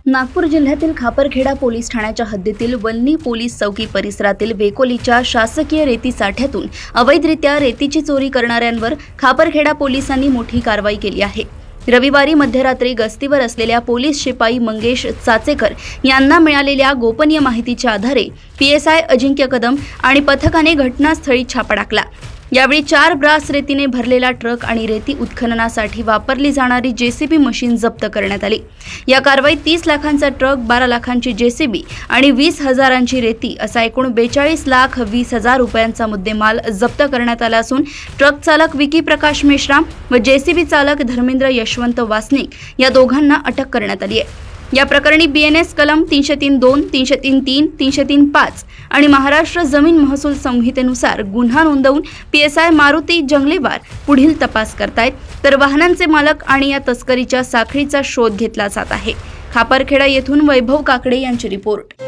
नागपूर जिल्ह्यातील खापरखेडा पोलीस ठाण्याच्या हद्दीतील वल्ली पोलीस चौकी परिसरातील वेकोलीच्या शासकीय रेती साठ्यातून अवैधरित्या रेतीची चोरी करणाऱ्यांवर खापरखेडा पोलिसांनी मोठी कारवाई केली आहे। रविवारी मध्यरात्री गस्तीवर असलेल्या पोलीस शिपाई मंगेश चाचेकर यांना मिळालेल्या गोपनीय माहितीच्या आधारे PSI अजिंक्य कदम आणि पथकाने घटनास्थळी छापा टाकला। यावेळी 4 ब्रास रेतीने भरलेला ट्रक आणि रेती उत्खननासाठी वापरली जाणारी JCB मशीन जप्त करण्यात आली। या कारवाईत 30 लाखांचा ट्रक, 12 लाखांची JCB आणि 20,000ची रेती असा एकूण 42,20,000 रुपयांचा मुद्देमाल जप्त करण्यात आला असून ट्रक चालक विकी प्रकाश मेश्राम व JCB चालक धर्मेंद्र यशवंत वासनिक या दोघांना अटक करण्यात आली आहे। या प्रकरणी BNS कलम 303(2), 303(3), 303(5) आणि महाराष्ट्र जमीन महसूल संहितेनुसार गुन्हा नोंदवून PSI मारुती जंगलेवार पुढील तपास करतायत, तर वाहनांचे मालक आणि या तस्करीच्या साखळीचा शोध घेतला जात आहे। खापरखेडा येथून वैभव काकडे यांची रिपोर्ट।